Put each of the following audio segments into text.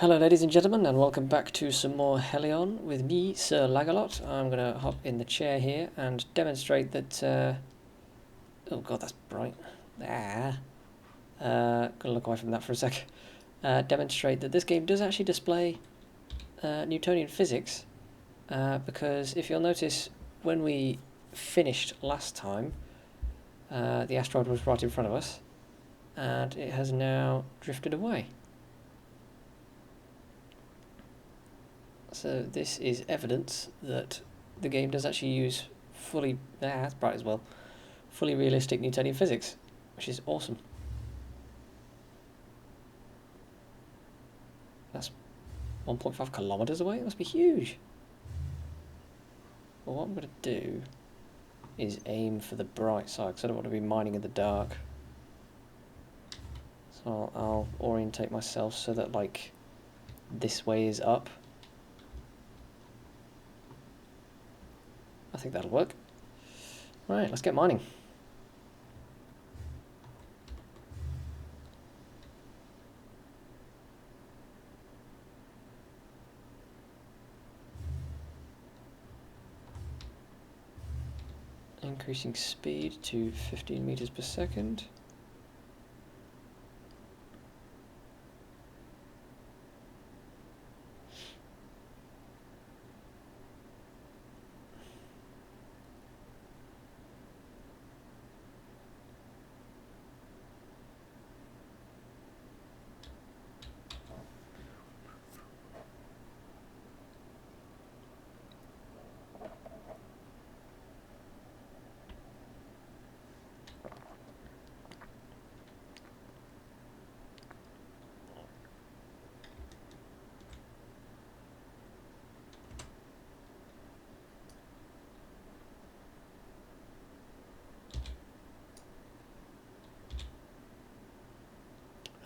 Hello ladies and gentlemen, and welcome back to some more Hellion with me, Sir Lagalot. I'm going to hop in the chair here and demonstrate that... oh god, that's bright. Gonna look away from that for a sec. Demonstrate that this game does actually display Newtonian physics, because if you'll notice, when we finished last time, the asteroid was right in front of us, and it has now drifted away. So this is evidence that the game does actually use that's bright as well, fully realistic Newtonian physics, which is awesome. That's 1.5 kilometers away, it must be huge. Well, what I'm going to do is aim for the bright side, because I don't want to be mining in the dark. So I'll orientate myself so that, like, this way is up. I think that'll work. Right, let's get mining. Increasing speed to 15 meters per second.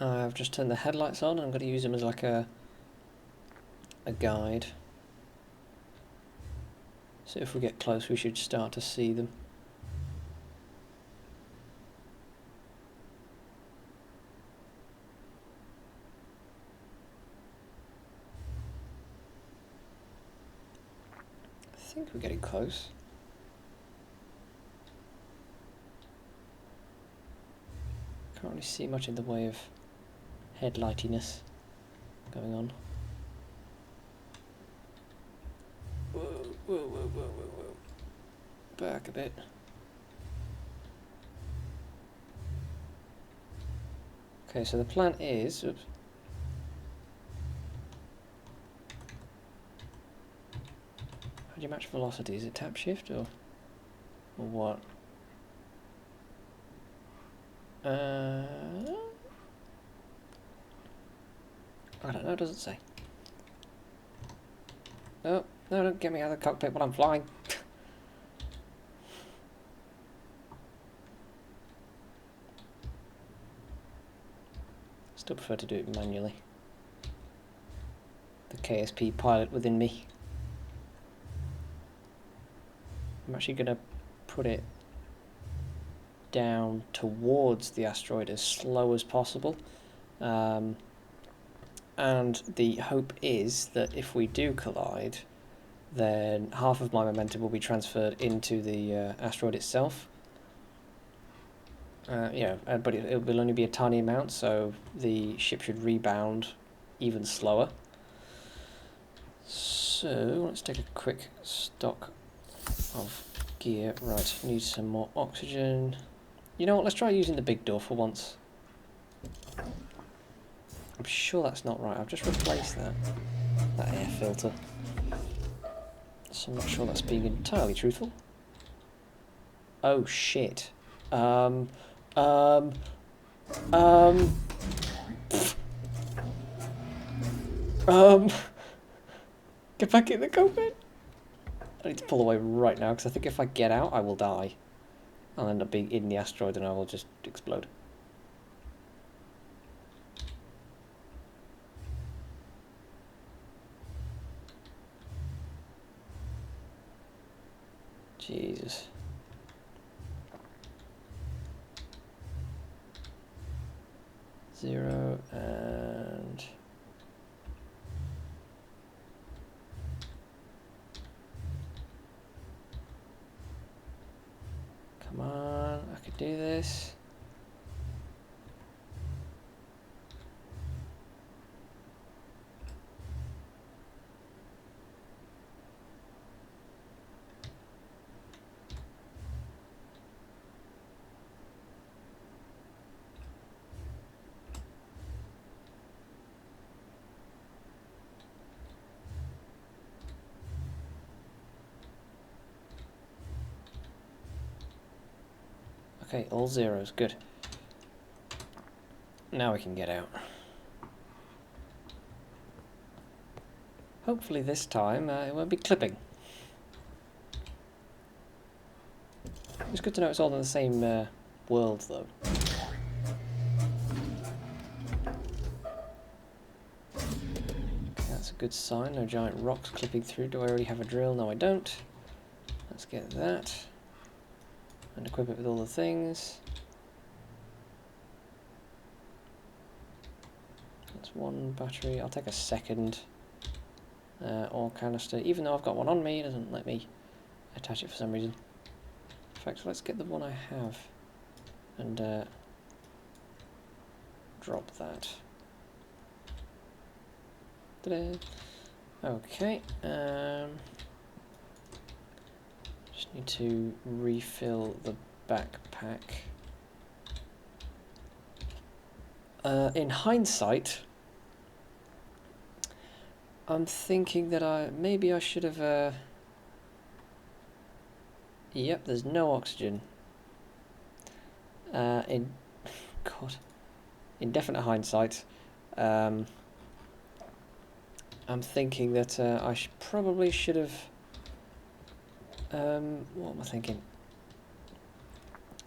I've just turned the headlights on. I'm going to use them as like a guide. So if we get close, we should start to see them. I think we're getting close. Can't really see much in the way of headlightiness going on. Whoa, whoa, whoa, whoa, whoa, whoa. Back a bit. Okay, so the plan is... Oops. How do you match velocity? Is it tap shift or what? I don't know, it doesn't say. Oh, no, don't get me out of the cockpit while I'm flying. Still prefer to do it manually. The KSP pilot within me. I'm actually going to put it down towards the asteroid as slow as possible. And the hope is that if we do collide, then half of my momentum will be transferred into the asteroid itself. But it will only be a tiny amount, so the ship should rebound even slower. So let's take a quick stock of gear. Right, need some more oxygen. You know what, let's try using the big door for once. I'm sure that's not right. I've just replaced that air filter. So I'm not sure that's being entirely truthful. Oh shit. Get back in the cockpit. I need to pull away right now because I think if I get out I will die. I'll end up being in the asteroid and I will just explode. Jesus. Zero and Come on, I could do this. Okay, all zeros, good. Now we can get out. Hopefully this time it won't be clipping. It's good to know it's all in the same world though. Okay, that's a good sign, no giant rocks clipping through. Do I already have a drill? No I don't. Let's get that. And equip it with all the things. That's one battery. I'll take a second ore canister. Even though I've got one on me, it doesn't let me attach it for some reason. In fact, let's get the one I have and drop that. Ta-da! Okay. Just need to refill the backpack. In hindsight, I'm thinking that maybe I should have. Yep, there's no oxygen. In definite hindsight, I'm thinking that I probably should have. What am I thinking?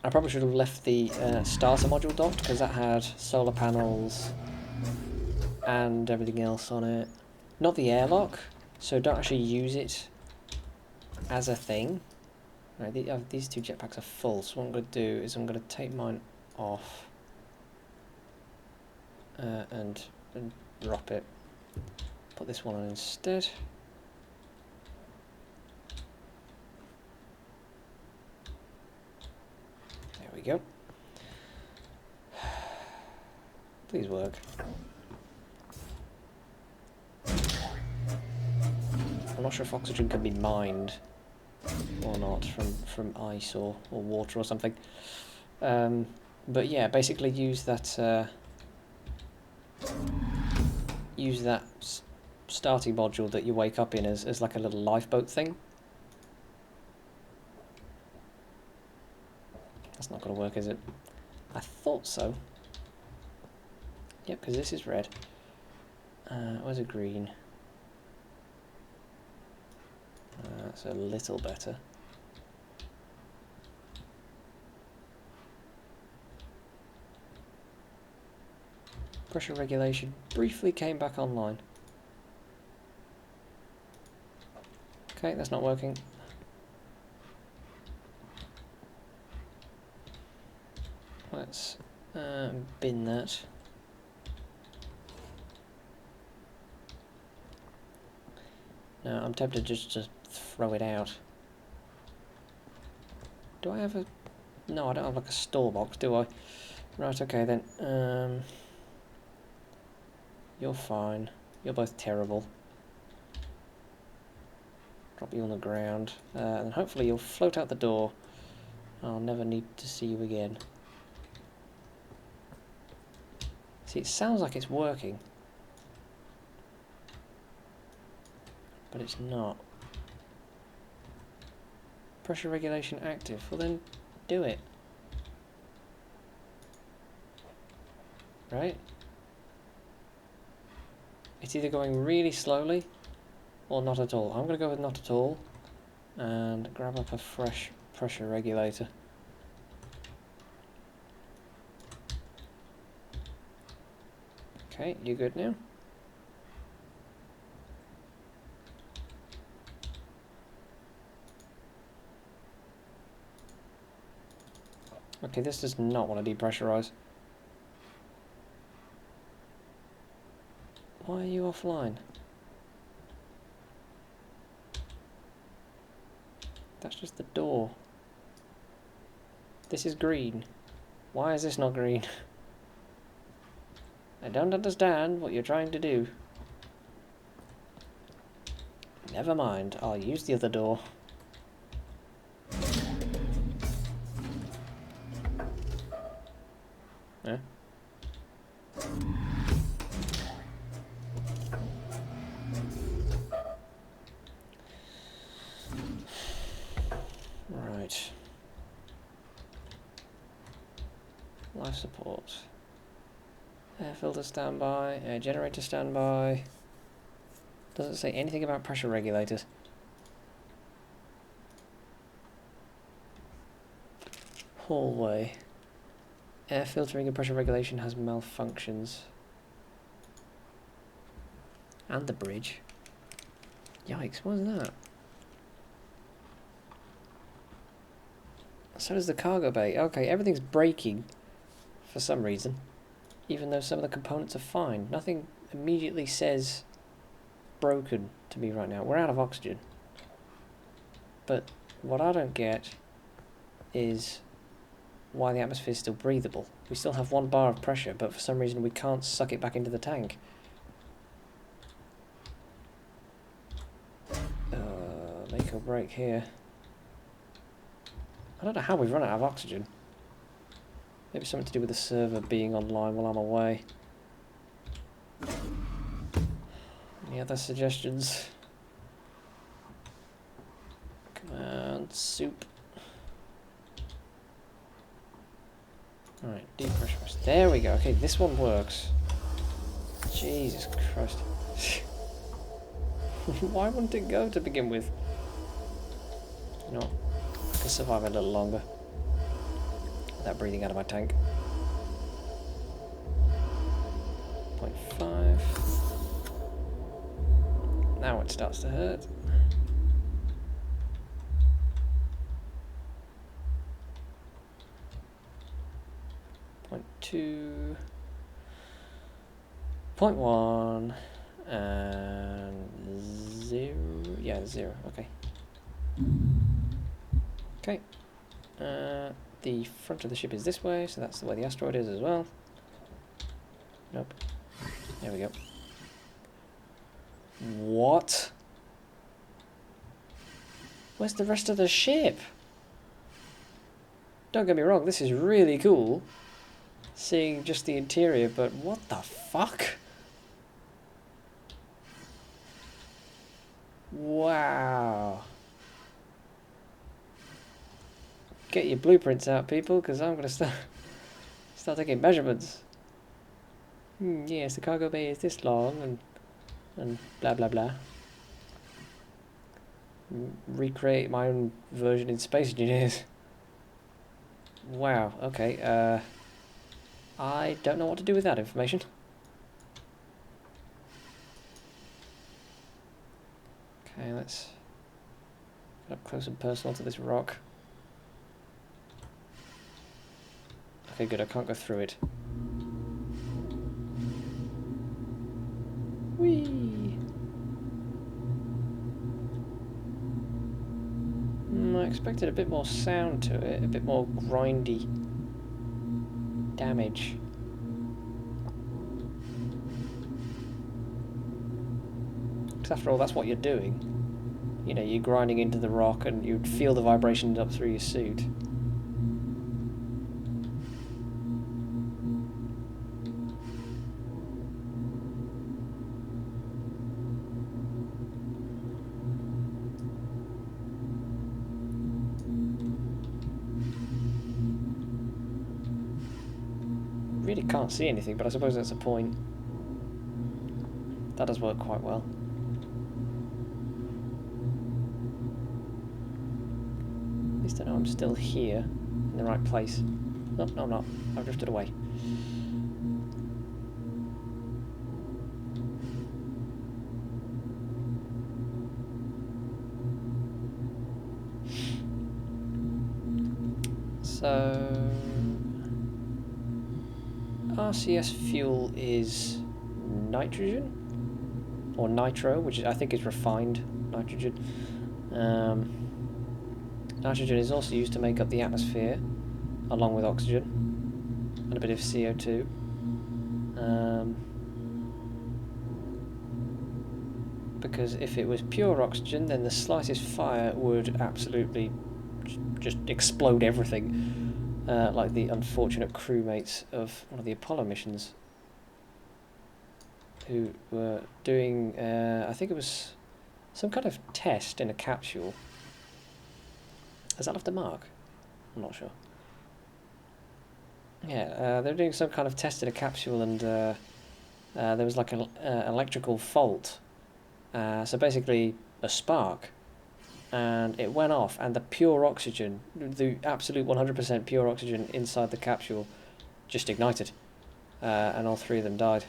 I probably should have left the starter module docked because that had solar panels and everything else on it. Not the airlock, so don't actually use it as a thing. Right, these two jetpacks are full, so what I'm going to do is I'm going to take mine off and drop it. Put this one on instead. There we go. Please work. I'm not sure if oxygen can be mined or not from ice or water or something. But yeah, basically use that starting module that you wake up in as like a little lifeboat thing. That's not going to work, is it? I thought so. Yep, because this is red. Where's a green? That's a little better. Pressure regulation briefly came back online. Okay, that's not working. Let's bin that. No, I'm tempted just to throw it out. Do I have a... No, I don't have like a store box, do I? Right, okay then. You're fine. You're both terrible. Drop you on the ground. And hopefully you'll float out the door. I'll never need to see you again. See, it sounds like it's working. But it's not. Pressure regulation active. Well then, do it. Right? It's either going really slowly or not at all. I'm going to go with not at all and grab up a fresh pressure regulator. Okay, you good now? Okay, this does not want to depressurize. Why are you offline? That's just the door. This is green. Why is this not green? I don't understand what you're trying to do. Never mind, I'll use the other door. Yeah. Right. Life support. Air filter standby, air generator standby. Doesn't say anything about pressure regulators. Hallway. Air filtering and pressure regulation has malfunctions. And the bridge. Yikes, what is that? So does the cargo bay. Okay, everything's breaking for some reason. Even though some of the components are fine. Nothing immediately says broken to me right now. We're out of oxygen. But what I don't get is why the atmosphere is still breathable. We still have 1 bar of pressure, but for some reason we can't suck it back into the tank. Make or break here. I don't know how we've run out of oxygen. Maybe something to do with the server being online while I'm away. Any other suggestions? Command soup. Alright, depressurize. There we go. Okay, this one works. Jesus Christ. Why wouldn't it go to begin with? You know what? I can survive a little longer without breathing out of my tank. 0.5. Now it starts to hurt. Point 2. 0.1. And 0. Yeah, 0. Okay. Okay. The front of the ship is this way, so that's the way the asteroid is as well. Nope. There we go. What? Where's the rest of the ship? Don't get me wrong, this is really cool. Seeing just the interior, but what the fuck? Wow. Get your blueprints out, people, because I'm going to start taking measurements. Yes, the cargo bay is this long, and blah blah blah. Recreate my own version in Space Engineers. Wow, okay, I don't know what to do with that information. Okay, let's get up close and personal to this rock. Okay, good, I can't go through it. Whee! I expected a bit more sound to it, a bit more grindy damage. Because after all, that's what you're doing. You know, you're grinding into the rock and you'd feel the vibrations up through your suit. Really can't see anything, but I suppose that's a point. That does work quite well. At least I know I'm still here, in the right place. No, no, I'm not. I've drifted away. So RCS fuel is nitrogen or nitro, which I think is refined nitrogen. Nitrogen is also used to make up the atmosphere, along with oxygen and a bit of CO2. Because if it was pure oxygen, then the slightest fire would absolutely just explode everything, like the unfortunate crewmates of one of the Apollo missions, who were doing, I think it was some kind of test in a capsule. Has that left a mark? I'm not sure. Yeah, they were doing some kind of test in a capsule, and there was like an electrical fault. So basically a spark, and it went off, and the pure oxygen, the absolute 100% pure oxygen inside the capsule just ignited, and all three of them died.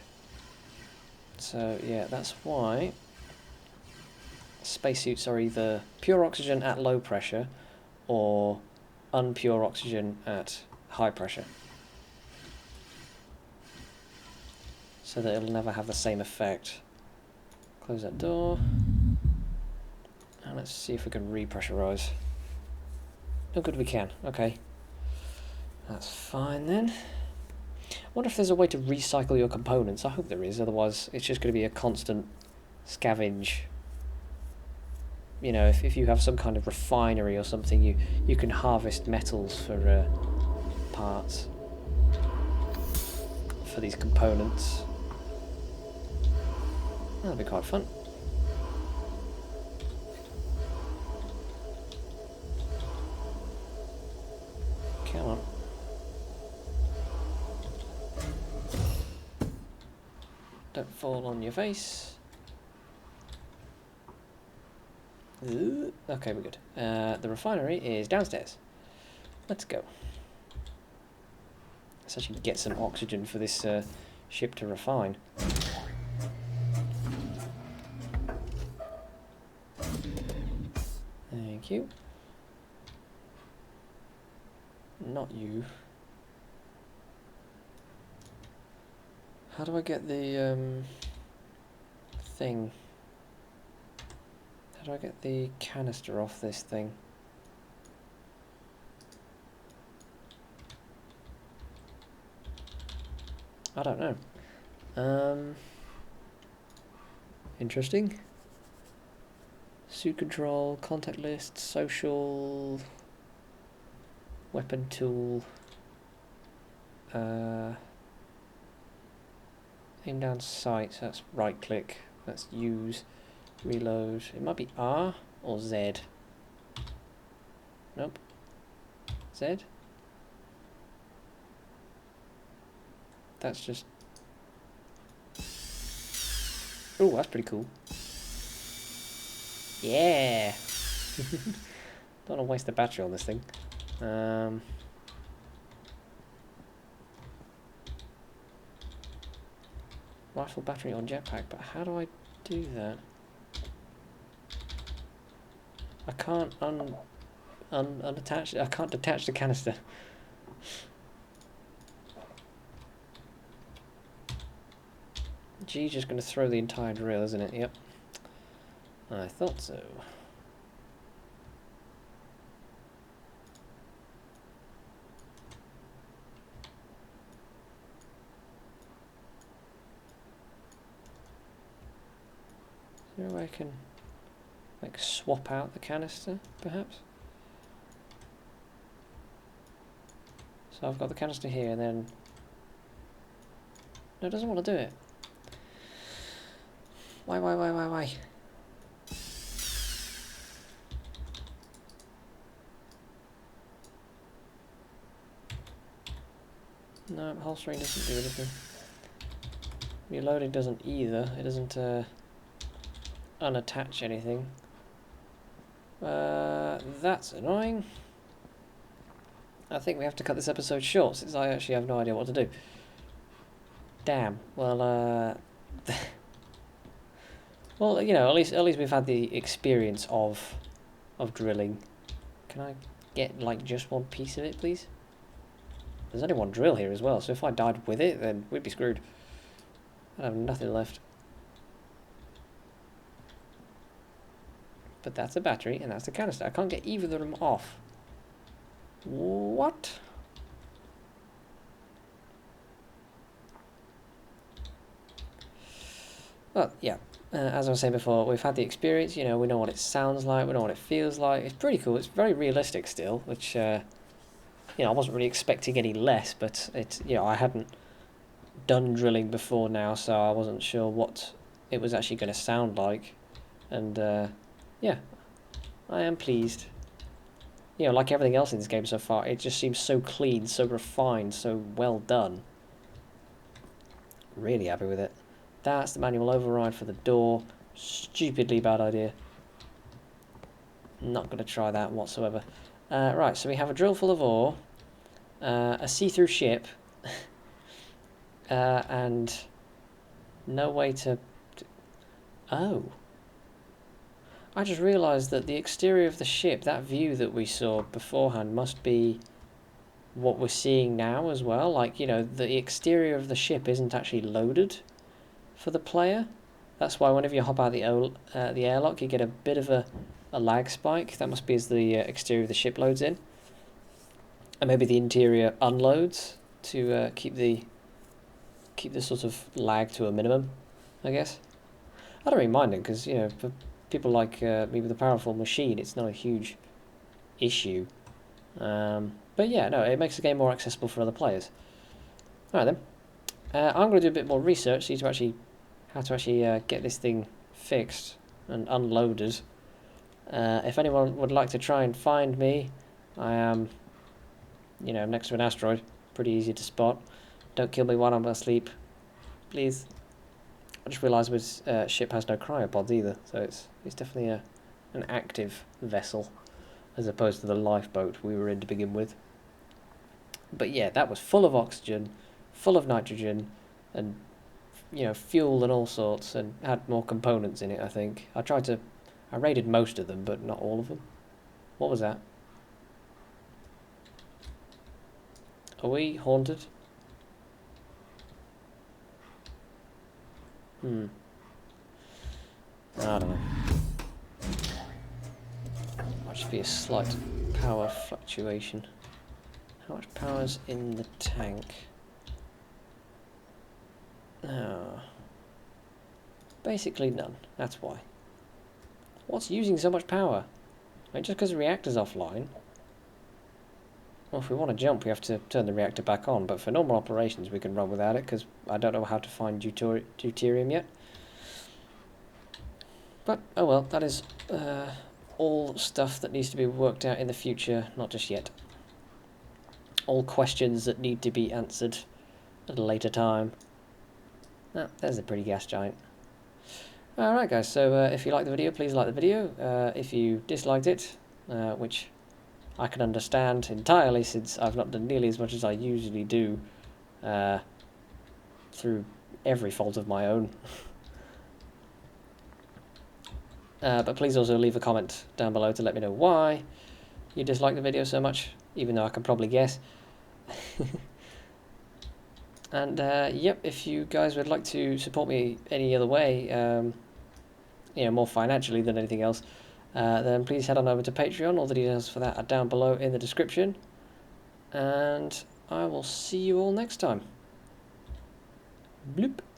So yeah, that's why spacesuits are either pure oxygen at low pressure or unpure oxygen at high pressure, so that it'll never have the same effect. Close that door. And let's see if we can repressurize. Oh good, we can. Okay. That's fine then. I wonder if there's a way to recycle your components. I hope there is, otherwise it's just going to be a constant scavenge. You know, if you have some kind of refinery or something, you can harvest metals for parts for these components. That'll be quite fun. Come on. Don't fall on your face. Ooh, okay, we're good. The refinery is downstairs. Let's go. Let's actually get some oxygen for this ship to refine. Thank you. Not you. How do I get the thing? How do I get the canister off this thing? I don't know. Interesting. Suit control, contact list, social, weapon tool, aim down sight, so that's right click, that's use, reload, it might be R or Z. Nope. Z? That's just... Oh, that's pretty cool. Yeah! Don't want to waste the battery on this thing. Rifle battery on jetpack, but how do I do that? I can't unattach it. I can't detach the canister. G's just going to throw the entire drill, isn't it? Yep. I thought so. Is there a way I can, like, swap out the canister, perhaps? So I've got the canister here, and then... No, it doesn't want to do it. Why? No, holstering doesn't do anything. Reloading doesn't either. It doesn't unattach anything. That's annoying. I think we have to cut this episode short since I actually have no idea what to do. Damn. Well, well, you know, at least we've had the experience of drilling. Can I get like just one piece of it, please? There's only one drill here as well, so if I died with it, then we'd be screwed. I'd have nothing left. But that's a battery, and that's the canister. I can't get either of them off. What? Well, yeah, as I was saying before, we've had the experience, you know, we know what it sounds like, we know what it feels like. It's pretty cool. It's very realistic still, which, you know, I wasn't really expecting any less, but it's, you know, I hadn't done drilling before now, so I wasn't sure what it was actually going to sound like. And, yeah, I am pleased. You know, like everything else in this game so far, it just seems so clean, so refined, so well done. Really happy with it. That's the manual override for the door. Stupidly bad idea. Not going to try that whatsoever. Right, so we have a drill full of ore, a see-through ship, and no way to... Oh. I just realised that the exterior of the ship, that view that we saw beforehand, must be what we're seeing now as well. Like, you know, the exterior of the ship isn't actually loaded for the player. That's why whenever you hop out the airlock, you get a bit of a lag spike. That must be as the exterior of the ship loads in. And maybe the interior unloads to keep the sort of lag to a minimum, I guess. I don't really mind it, because, you know, for people like me with a powerful machine, it's not a huge issue. But yeah, no, it makes the game more accessible for other players. Alright then. I'm going to do a bit more research, see how to actually get this thing fixed and unloaded. If anyone would like to try and find me, I am, you know, next to an asteroid. Pretty easy to spot. Don't kill me while I'm asleep, please. I just realised this ship has no cryopods either, so it's definitely an active vessel, as opposed to the lifeboat we were in to begin with. But yeah, that was full of oxygen, full of nitrogen, and, you know, fuel and all sorts, and had more components in it, I think. I raided most of them, but not all of them. What was that? Are we haunted? I don't know. Might just be a slight power fluctuation. How much power's in the tank? Basically none. That's why. What's using so much power? I mean, just because the reactor's offline. Well, if we want to jump, we have to turn the reactor back on, but for normal operations we can run without it, because I don't know how to find deuterium yet. But, oh well, that is all stuff that needs to be worked out in the future, not just yet. All questions that need to be answered at a later time. Ah, there's a pretty gas giant. Alright guys, so if you liked the video, please like the video. If you disliked it, which I can understand entirely, since I've not done nearly as much as I usually do, through every fault of my own. But please also leave a comment down below to let me know why you dislike the video so much, even though I can probably guess. And yep, if you guys would like to support me any other way, you know, more financially than anything else, then please head on over to Patreon. All the details for that are down below in the description. And I will see you all next time. Bloop.